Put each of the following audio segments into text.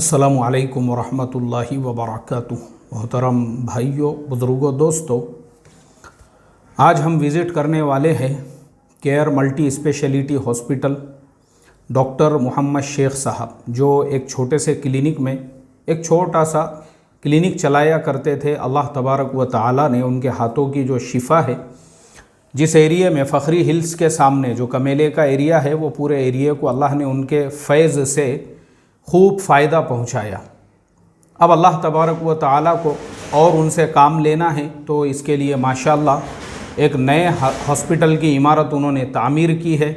अस्सलामु अलैकुम वरहमतुल्लाहि वबरकातुहू। मोहतरम भाइयों, बुज़ुर्गों, दोस्तों, आज हम विज़िट करने वाले हैं care multi speciality hospital doctor Mohammed Sheikh साहब, जो एक छोटे से क्लिनिक में एक छोटा सा क्लिनिक चलाया करते थे। अल्लाह तबारक व तआला ने उनके हाथों की जो शिफा है, जिस एरिया में फ़खरी हिल्स के सामने जो कमेले का एरिया है, वो पूरे एरिया को अल्लाह ने उनके फैज़ से खूब फ़ायदा पहुंचाया। अब अल्लाह तबारक व तआला को और उनसे काम लेना है, तो इसके लिए माशाअल्लाह एक नए हॉस्पिटल की इमारत उन्होंने तामीर की है।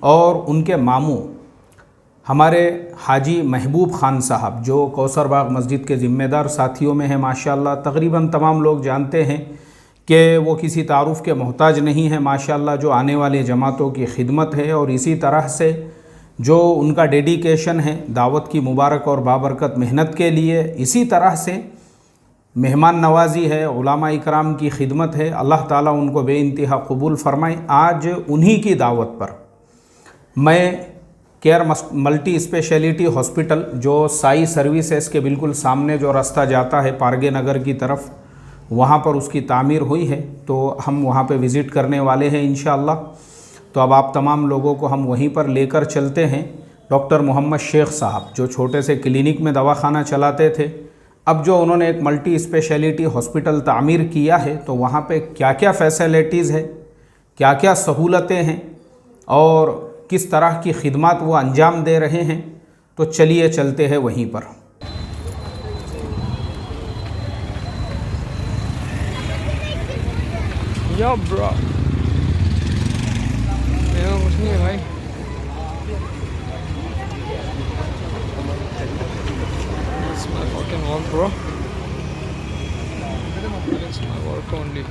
और उनके मामू हमारे हाजी महबूब ख़ान साहब, जो कौसर बाग मस्जिद के ज़िम्मेदार साथियों में हैं, माशाअल्लाह तकरीबन तमाम लोग जानते हैं कि वो किसी तारुफ़ के मोहताज नहीं है। माशाअल्लाह जो आने वाले जमातों की खिदमत है और इसी तरह से जो उनका डेडिकेशन है दावत की मुबारक और बाबरकत मेहनत के लिए, इसी तरह से मेहमान नवाजी है, उलामा इकराम की खिदमत है। अल्लाह ताला उनको बेइंतहा कबूल फ़रमाए। आज उन्हीं की दावत पर मैं केयर मल्टी स्पेशलिटी हॉस्पिटल, जो साई सर्विसेज के बिल्कुल सामने जो रास्ता जाता है पारगे नगर की तरफ, वहाँ पर उसकी तामीर हुई है, तो हम वहाँ पे विज़िट करने वाले हैं इंशाअल्लाह। तो अब आप तमाम लोगों को हम वहीं पर लेकर चलते हैं। डॉक्टर मोहम्मद शेख साहब जो छोटे से क्लिनिक में दवाखाना चलाते थे, अब जो उन्होंने एक मल्टी स्पेशलिटी हॉस्पिटल तामीर किया है, तो वहाँ पे क्या क्या फैसिलिटीज़ है, क्या क्या सहूलतें हैं और किस तरह की खिदमत वो अंजाम दे रहे हैं, तो चलिए चलते हैं वहीं पर। या ब्रो, कुछ नहीं है भाई। It's my fucking work, bro. It's my work only.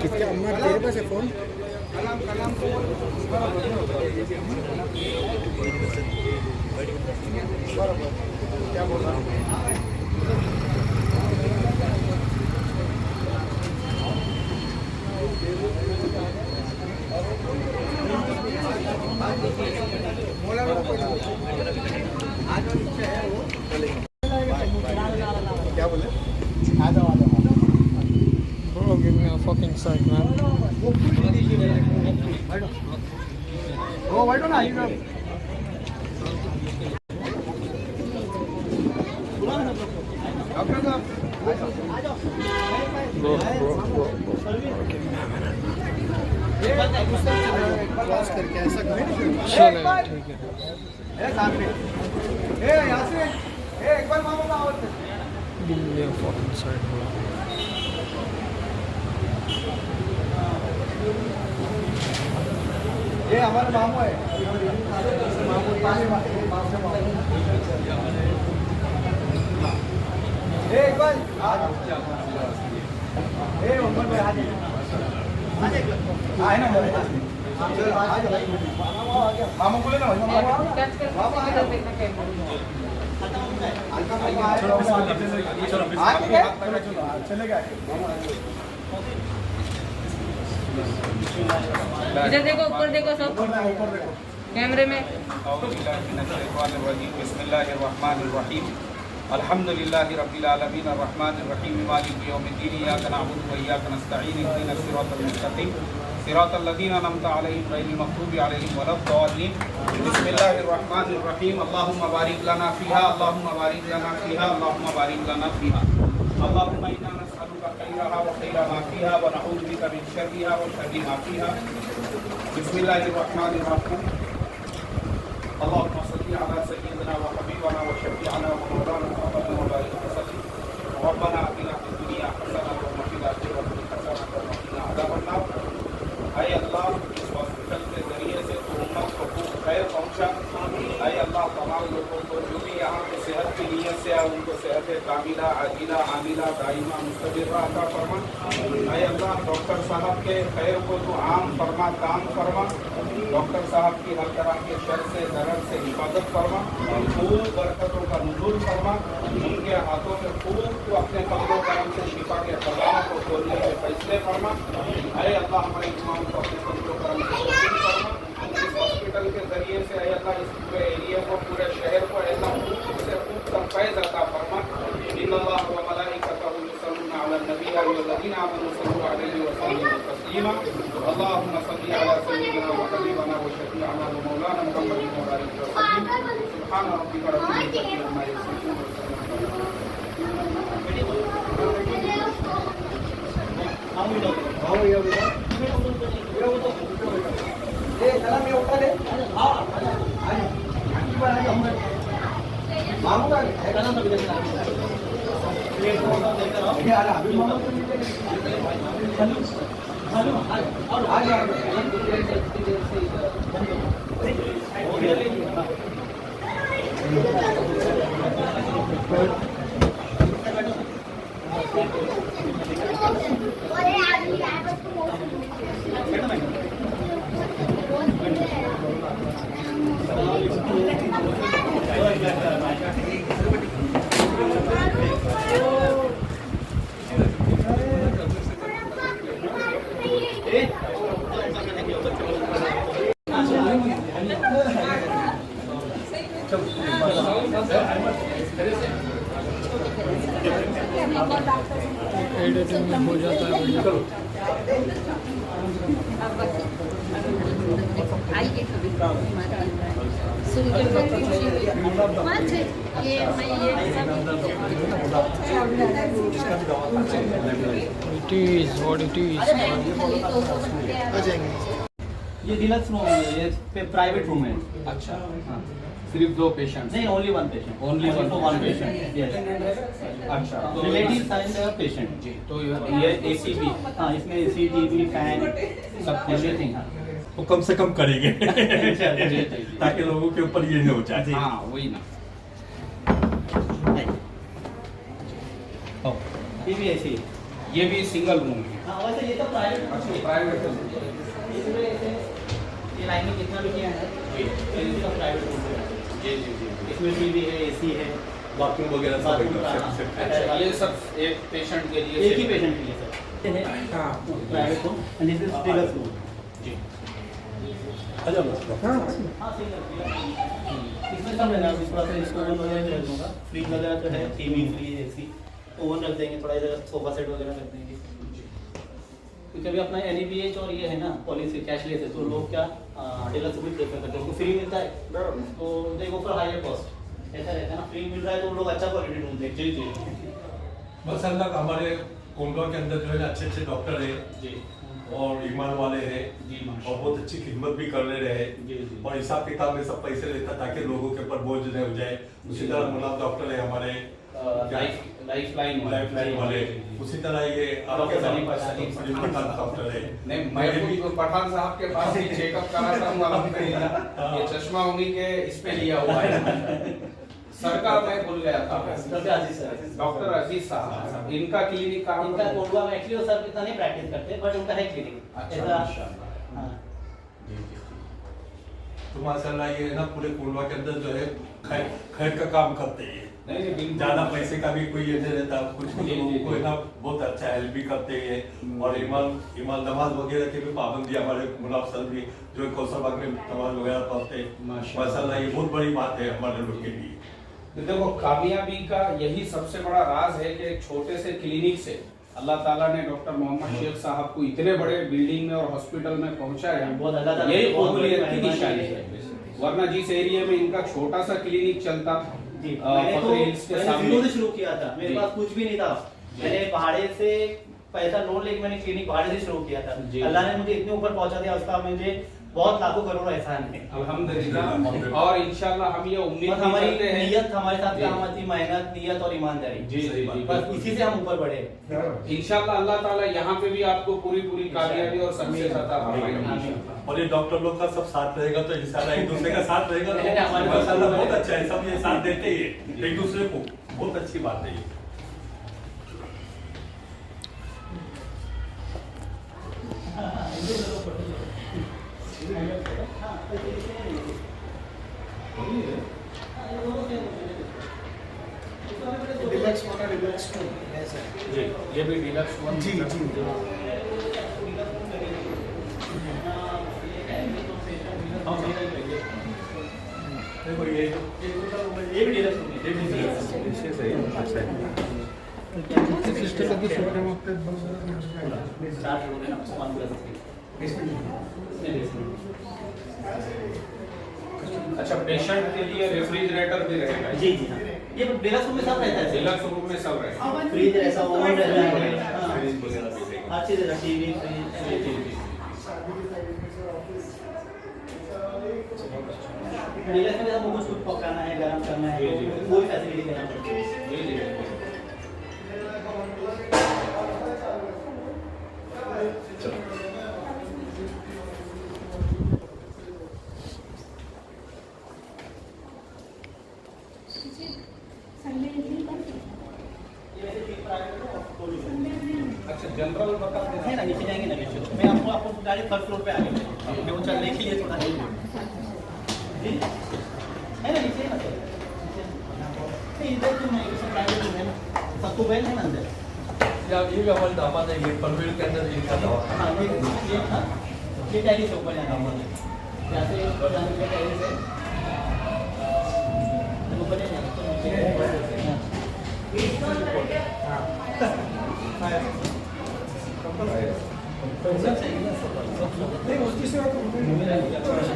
किसके अम्मा तेरे पास है फोन? क्या बोल रहा हूँ? क्या बोले? आ जाओ। Bro, give me a fucking sec, man. Oh, why don't I? Bro. Cross करके ऐसा चलेगा, ठीक है। एक बार मामा का आवाज Give me a fucking sec, bro. ये हमारे मामू है। एक बार उम्र में आ ना मामू बोले ना चलेगा। इधर देखो, ऊपर देखो, सब कैमरे में। बिस्मिल्लाहिर्रहमानिर्रहीम। अल्हम्दुलिल्लाहि रब्बिल आलमीन अर्रहमानिर्रहीम मालिकि यौमिद्दीन इय्याका नअबुदु व इय्याका नस्तईन इहदिनस सिरातल मुस्तकीम सिरातल्लज़ीना अनअमता अलैहिम गैरिल मग़ज़ूबि अलैहिम वलद्दाल्लीन। बिस्मिल्लाहिर्रहमानिर्रहीम। अल्लाहुम्मा बारिक लना फ़ीहा, अल्लाहुम्मा बारिक लना फ़ीहा, अल्लाहुम्मा बारिक लना फ़ीहा। अल्लाहुम्मा इन्ना नस्अलुका खैरहा व खैरा मा फ़ीहा व नऊज़ु बिका मिन शर्रिहा व शर्रि मा फ़ीहा। बिस्मिल्लाहिर्रहमानिर्रहीम। अल्लाहुम्मा सल्लि अला सय्यिदिना व हबीबना व शफ़ीअना व मौलाना मुहम्मद व बारिक वसल्लिम। रब्बना आतिना फ़िद दुनिया हसनतन व फ़िल आखिरति हसनतन व क़िना अज़ाबन्नार। ऐ अल्लाह, इस हॉस्पिटल के ज़रिए से तो उम्मत को खूब खैर पहुँचा। ऐ अल्लाह, तमाम लोगों को जो भी यहाँ पे सेहत की नीयत से आए उनको सेहत कामिला आजिला आमिला दाइमा मुस्तबिर्रा अता फरमा। ऐ अल्लाह, डॉक्टर साहब के खैर को तो आम फरमा, काम फरमा। डॉक्टर साहब की हर तरह के शर से दर्द से हिफाजत फरमा। खूब बरकतों का नुज़ूल फरमा। उनके हाथों में खूब तो अपने फजल करम से शिफा के खजानों को खोलने के फैसले फरमा। ऐ अल्लाह, हमारे इमाम को अपने फजल करम से तौफीक फरमा। इस हॉस्पिटल के ज़रिए से ऐ अल्लाह, इस पूरे एरिया को, पूरे शहर को ऐ अल्लाह खूब से खूब का फैज़ अता फरमा। इन्नल्लाह व मलाइकतहु युसल्लूना अलन नबी या अय्युहल्लज़ीना आमनू सल्लू अलैहि व सल्लिमू तस्लीमा। अल्लाहुम्मा सल्लि अला सय्यिदिना व हबीबना व शफ़ीअना व मौलाना मुहम्मद व बारिक वसल्लिम। सुब्हान रब्बिका रब्बिल इज़्ज़ति अम्मा यसिफून व एडिटिंग में हो जाता है बढ़िया। आइए कभी सुनकर बहुत खुशी हुई। ये it is what it is. ये डिलक्स रूम है, ये प्राइवेट रूम है। अच्छा, हाँ। सिर्फ 2 पेशेंट? नहीं, only one patient. Only one patient. Yes. अच्छा, तो रिलेटिव साइड पेशेंट। जी, तो ये एसी भी? हाँ, इसमें एसी, टीवी, फैन, सब एवरीथिंग। हाँ, तो कम से कम करेंगे जी। ताकि लोगों के ऊपर ये नहीं हो जाए। हाँ, वही ना। ये भी एसी है। ये भी सिंगल रूम है? हाँ, वैसे ये तो प्राइवेट। अच्छा, प्राइवेट है। इसमें ये लाइन में कितना भी किया है, ये इसका प्राइवेट रूम है। जी। इसमें टीवी है, एसी है, बाथरूम वगैरह सब एकदम हाँ। सेट। अच्छा, ये सब एक पेशेंट के लिए? एक ही पेशेंट के लिए सर। ये है private room and this is deluxe room. जी। अच्छा, हाँ, सिंगल। इसमें सब है ना, थोड़ा सा स्टोर वगैरह रख दूँगा। फ्रिज वगैरह तो है, टीवी, फ्रिज, एसी, ओवन रख देंगे, थोड़ा इधर सोफा सेट वगैरह रख देंगे। क्योंकि अभी अपना NABH और ये है ना पॉलिसी कैशलेस है, तो लोग क्या डिलक्स भी प्रेफर करते हैं। उनको फ्री मिलता है तो दे गो फॉर हायर कॉस्ट। ऐसा रहता है ना, फ्री मिल रहा है तो लोग अच्छा क्वालिटी ढूंढते हैं। जी। माशाल्लाह हमारे कोंडवा के अंदर जो है ना अच्छे डॉक्टर है जी और ईमान वाले हैं जी, और माशाल्लाह। बहुत अच्छी खिदमत भी कर रहे हैं जी। और हिसाब किताब में सब पैसे लेता ताकि लोगों के ऊपर बोझ नहीं हो जाए। उसी तरह मुनाफ डॉक्टर है हमारे लाइफ लाइन वाले, उसी तरह ये आपके सलीम पठान डॉक्टर है। नहीं, मैं भी पठान साहब के पास ही चेकअप कराता हूँ अल्हम्दुलिल्लाह। ये चश्मा उन्हीं के इस पे लिया हुआ है। सरकार मैं भूल गया था। डॉक्टर अजीज साहब, इनका क्लिनिक कहाँ? इनका कोंडवा में एक्चुअली सर इतना नहीं प्रैक्टिस करते, बट उनका है क्लिनिक। अच्छा, माशाल्लाह। हाँ। तो माशाल्लाह ये ना पूरे कोंडवा के अंदर जो है खैर का काम करते हैं। नहीं, बिल्कुल। ज्यादा पैसे का भी कोई ये नहीं रहता, कुछ जी, लोगों जी, को है ना बहुत अच्छा हेल्प भी करते हैं। और ईमान नमाज वगैरह की भी पाबंदी हमारे मुनाफ सर भी जो कौसरबाग में नमाज वगैरह पढ़ते हैं। माशाल्लाह ये बहुत बड़ी बात है हमारे लोग के लिए। तो देखो, कामयाबी का यही सबसे बड़ा राज है कि एक छोटे से क्लिनिक से अल्लाह ताला ने डॉक्टर मोहम्मद शेख साहब को इतने बड़े बिल्डिंग में और हॉस्पिटल में पहुंचाया, बहुत अल्लाह ताला यही की बहुत काबिलियत बड़ी की निशानी है। वरना जिस एरिया में इनका छोटा सा क्लिनिक चलता जी, फखरी हिल्स के मैंने सामने, जीरो से शुरू किया था, मेरे जी। पास कुछ भी नहीं था। मैंने भाड़े से पैसा लोन लेके मैंने क्लिनिक भाड़े से शुरू किया था। जी। अल्लाह ने मुझे इतने ऊपर पहुंचा दिया, उसका मुझे बहुत लाखों करोड़ एहसान है। अल्हम्दुलिल्लाह। और इंशाल्लाह हम ये उम्मीद और भी हमारी करते हैं, नियत हमारे साथ जी। काम आती, मेहनत, नियत और ईमानदारी, जी जी जी, बस बिल्कुल। इसी से हम ऊपर बढ़े। इंशाल्लाह अल्लाह ताला यहाँ पे भी आपको पूरी पूरी कामयाबी और सक्सेस अता फरमाएंगे। और ये डॉक्टर लोग का सब साथ रहेगा तो इंशाल्लाह एक दूसरे का साथ रहेगा नहीं, तो हमारे माशाल्लाह पास बहुत अच्छा है, सब ये साथ देते ही है एक दूसरे को, बहुत अच्छी बात है ये। डिलक्स वाला डिलक्स टू ऐसा जी, ये भी डिलक्स वन। जी जी देखो ये ये भी डीलक्स होगी, ये भी डीलक्स होगी। सिस्टर लगी छोटे मोटे स्टार्ट हो गया ना 1+3। अच्छा, पेशेंट के लिए रेफ्रिजरेटर भी रहेगा? जी जी हाँ, ये डीलक्स रूम में सब रहता है। डिलक्स रूम में सब रहेगा। फ्रिज ऐसा ओवन रहता है, हाँ, फ्रिज वगैरह भी रहेगा। हर चीज रहता है, टीवी, फ्रिज। डीलक्स में जैसा कुछ पकाना है, गरम करना है, जी, जी। वो भी फैसिलिटी देना पड़ती है। जी जी बिल्कुल। अच्छा, जनरल बता दें। है ना, नीचे जाएंगे ना, नीचे मैं आपको गाड़ी फर्स्ट फ्लोर पे आगे मैं वो चलने के लिए थोड़ा जी है ना, नीचे है ना सर, नहीं इधर तो नहीं, सब प्राइवेट रूम है ना, सबको बेल है ना अंदर। ये भी हमारे दामाद है, ये पनवेल के अंदर इनका दवा। हाँ ये टैली से ऊपर जाना है, यहाँ से ऊपर जाने के टैली से ऊपर जाना तो नहीं उसकी सेवा तो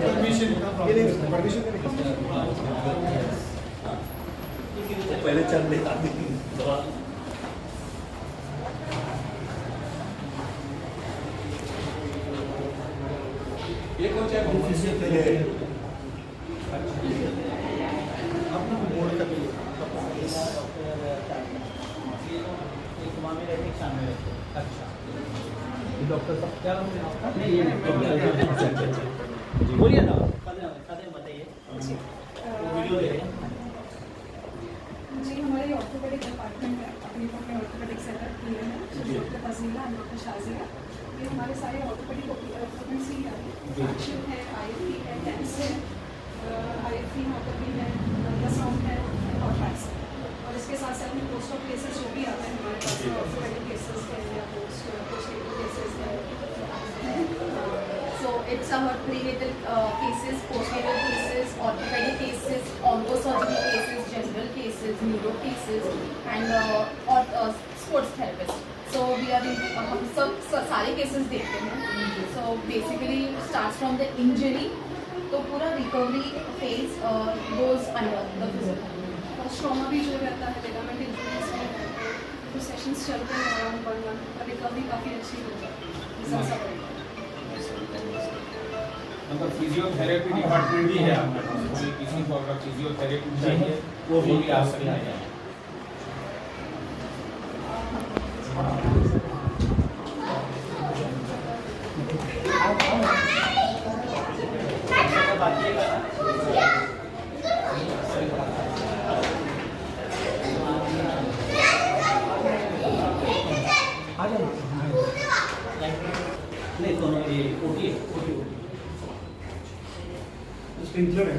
परमिशन ये नहीं परमिशन पहले चल लेता दवा ये कौन सा है? अपना बोर्ड का भी अच्छा, डॉक्टर साहब क्या नाम है आपका? नहीं ये बोलिए ना, बताइए वीडियो दे रहे हैं। जी हमारे ऑर्थोपेडिक डिपार्टमेंट है, अपने अपने ऑर्थोपेडिक सेटअप किए हैं, doctor Fazila and doctor Shazia. ये हमारे सारे ऑर्थोपेडिक इक्विपमेंट्स ही हैं, एक्शन है, आईएफपी है, टेंस है, आईएफपी ऑर्थोपी है, अल्ट्रासाउंड है और फैक्स है। और इसके साथ साथ में पोस्ट ऑफ केसेस जो भी आते हैं हमारे पास, ऑर्थोपेडिक केसेस है या पोस्ट केसेस है। So it's our prenatal cases, postnatal cases, orthopedic cases, oncosurgery cases, general cases, neuro cases, and sports therapist. So we are हम सब सारे cases देखते हैं. So basically starts from the injury, तो पूरा recovery phase goes under the physical. और trauma भी जो रहता है लिगामेंट इंजरीज में तो सेशंस चलते हैं अराउंड 1 मंथ, रिकवरी काफ़ी अच्छी हो जाती है। मतलब फिजियोथेरेपी डिपार्टमेंट भी है आपके पास? कोई किसी को अगर फिजियोथेरेपी चाहिए वो भी आ सकता है। नहीं दोनों ये ओटी स्प्रिंकलर है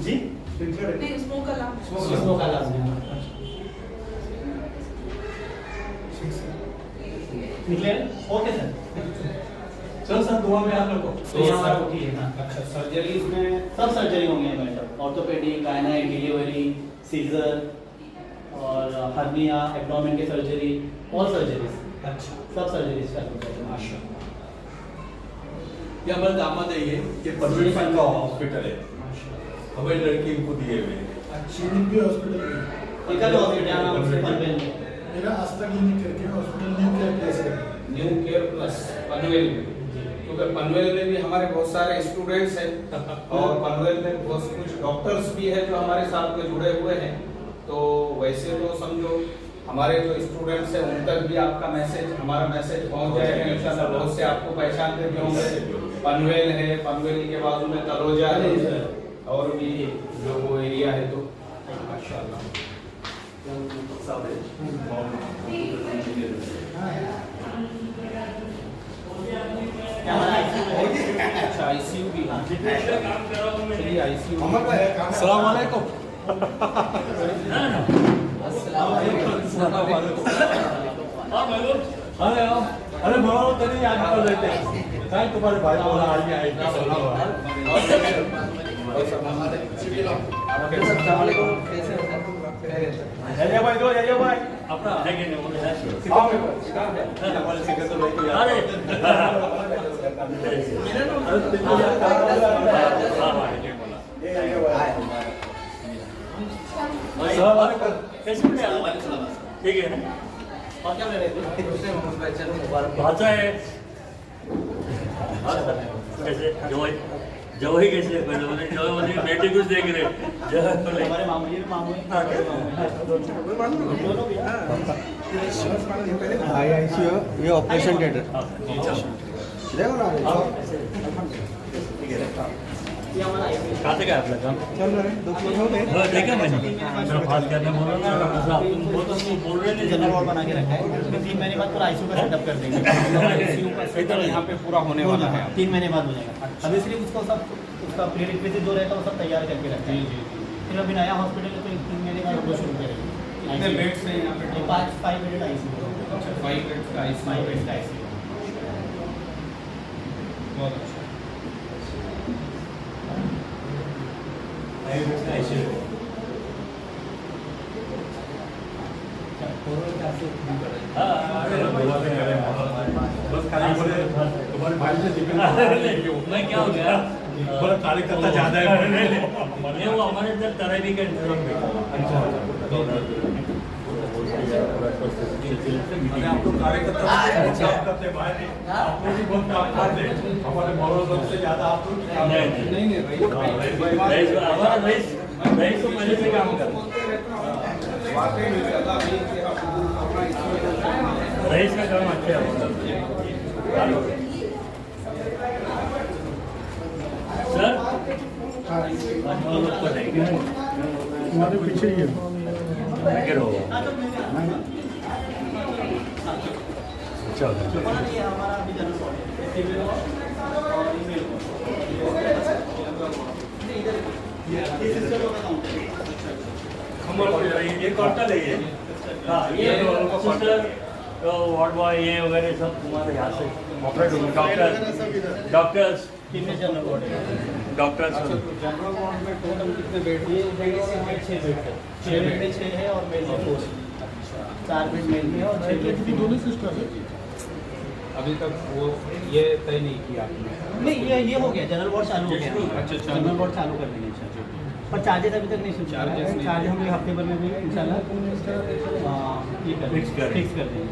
जी स्प्रिंकलर है नहीं स्मोक अलार्म है। स्मोक अलार्म निकले ओके सर चल सर दुआ में आप लोगों तो ये हमारा ओटी है ना। अच्छा, सर्जरीज में सब सर्जरी होंगे हमारे सब, ऑर्थोपेडिक, गायनेक, डिलीवरी, सीजर और हर्निया, एब्डोमेन की सर्जरी, ऑल सर्जरीज। अच्छा सब सर्जरी चालू है माशाल्लाह। ये हमारे दामाद है, ये पनवेल का हॉस्पिटल है, हमारी लड़की इनको दिए हुए हैं। अच्छा भी हॉस्पिटल में इनका जो हॉस्पिटल है नाम से पनवेल में मेरा आस्था क्लिनिक करके हॉस्पिटल न्यू केयर प्लेस है। न्यू केयर प्लस पनवेल में, क्योंकि पनवेल में भी हमारे बहुत सारे स्टूडेंट्स हैं और पनवेल में बहुत कुछ डॉक्टर्स भी हैं जो हमारे साथ में जुड़े हुए हैं। तो वैसे तो समझो हमारे जो स्टूडेंट्स हैं उन तक भी आपका मैसेज, हमारा मैसेज पहुंच जाएगा इंशाल्लाह। बहुत से आपको पहचानते भी होंगे, पनवेल है, पनवेल के बाजू में तलोजा है और भी जो वो एरिया है। तो माशाल्लाह अच्छा आईसीयू भी है। चलिए आईसीयू। अस्सलाम वालेकुम। अरे बोलो तेरी याद कर लेते हैं, तुम्हारे भाई बोला आज ही आएगा। भाई दो भाई अपना हमारे सिकंदर भाई को याद ठीक है ना। और क्या ले रहे थे? भाषा है कैसे जवाई कैसे जवाई बेटी कुछ देख रहे हमारे मामू जी मामू दोनों भी आईसीयू ये ऑपरेशन थिएटर देखो ना ये हमारा कहाँ तक है आपका काम? चल रहे 2 किलो हो गए। देखा मैंने बात करने बोला ना तुम बोल रहे थे जनरल वार्ड बना के रखा है। 3 महीने बाद पूरा आईसीयू का सेटअप कर देंगे। आईसीयू का सेटअप यहाँ पे पूरा होने वाला है। 3 महीने बाद हो जाएगा। अभी सिर्फ उसको सब उसका प्रीरिक्विजिट जो रहता है वो सब तैयार करके रखा है। फिर अभी नया हॉस्पिटल है तो 3 महीने बाद वो शुरू करेंगे। कितने बेड्स हैं यहाँ पे? 5 बेडेड आईसीयू। अच्छा 5 बेड्स का आईसीयू। 5 बेड्स का आईसीयू। बहुत अच्छा। तुम्हारे भाई से मैं क्या हो गया बड़ा कार्यकर्ता ज्यादा है। नहीं वो हमारे इधर तराई का इंतजाम है। आप लोग कार्यकर्ता काम करते भाई, आप लोग भी बहुत काम करते हैं। हमारे मौलाना से ज्यादा आप लोग काम करते हैं। नहीं हमारा रईस तो पहले से काम कर वाकई में अल्लाह भी कि आप अपना इसमें रईस का काम अच्छा है। सर हमारे पीछे ही है। पैकेट होगा अच्छा ये हमारा अभी जनरल वार्ड है। फीमेल वार्ड और ईमेल वार्ड। ये कॉन्टल है ये। हाँ ये सिस्टर वार्ड बॉय ये वगैरह सब तुम्हारे यहाँ से ऑपरेट होंगे। डॉक्टर्स फीमेल जनरल वार्ड है। डॉक्टर्स जनरल वार्ड में टोटल कितने बेड? ये लेडीज में 6 बेड है। 6 बेड में 6 है और मेल में 4 है। 4 बेड मेल में है और 6 बेड दोनों सिस्टर है। अभी तक वो ये तय नहीं किया आपने? नहीं ये हो गया। जनरल वार्ड चालू हो गया। अच्छा, चालू। जनरल वार्ड चालू कर देंगे इंशाल्लाह। पर चार्जेस अभी तक नहीं शुरू किया है। चार्ज हम हफ्ते भर में भी इंशाल्लाह फिक्स कर देंगे।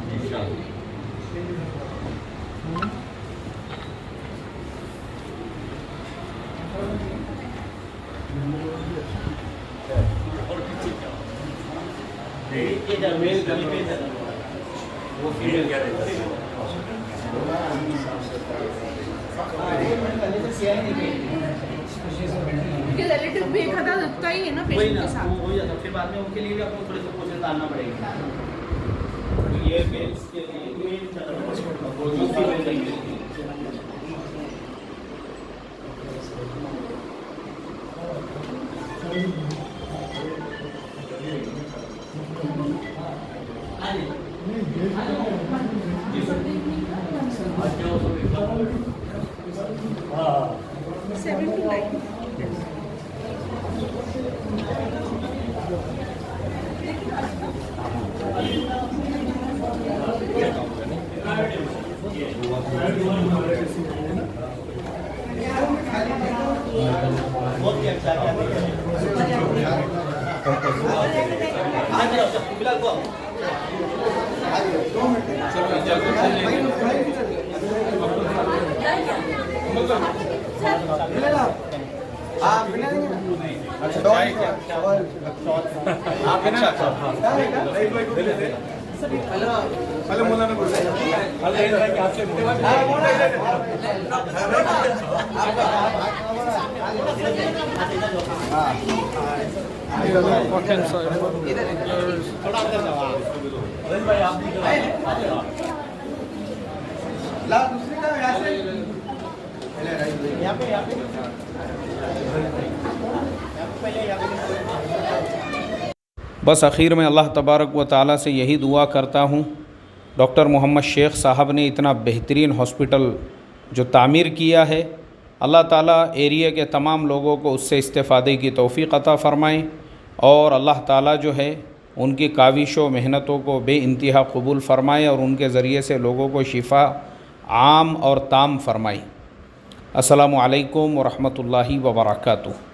ये जनरल वो फीमेल क्या रहता है? रिलेटिव भी एक आधा लगता ही है ना वही पेशेंट ना के साथ। वो वही जाता है। फिर बाद में उनके लिए भी आपको थोड़े से कोशिश डालना पड़ेगा। ये मेल्स के लिए मेल जनरल वो जो फीमेल के लिए हाँ 7 to 9। फिलहाल को Walk inside. बस आखिर में अल्लाह तबारक व ताला से यही दुआ करता हूँ, डॉक्टर मोहम्मद शेख साहब ने इतना बेहतरीन हॉस्पिटल जो तामीर किया है, अल्लाह ताला एरिया के तमाम लोगों को उससे इस्तेफ़ादे की तौफ़ीक़ अता फ़रमाएँ और अल्लाह ताला जो है उनकी काविशों मेहनतों को बेइंतहा कबूल फ़रमाए और उनके ज़रिए से लोगों को शिफ़ा आम और ताम फ़रमाए। अस्सलामु अलैकुम व रहमतुल्लाहि व बरकातुहू।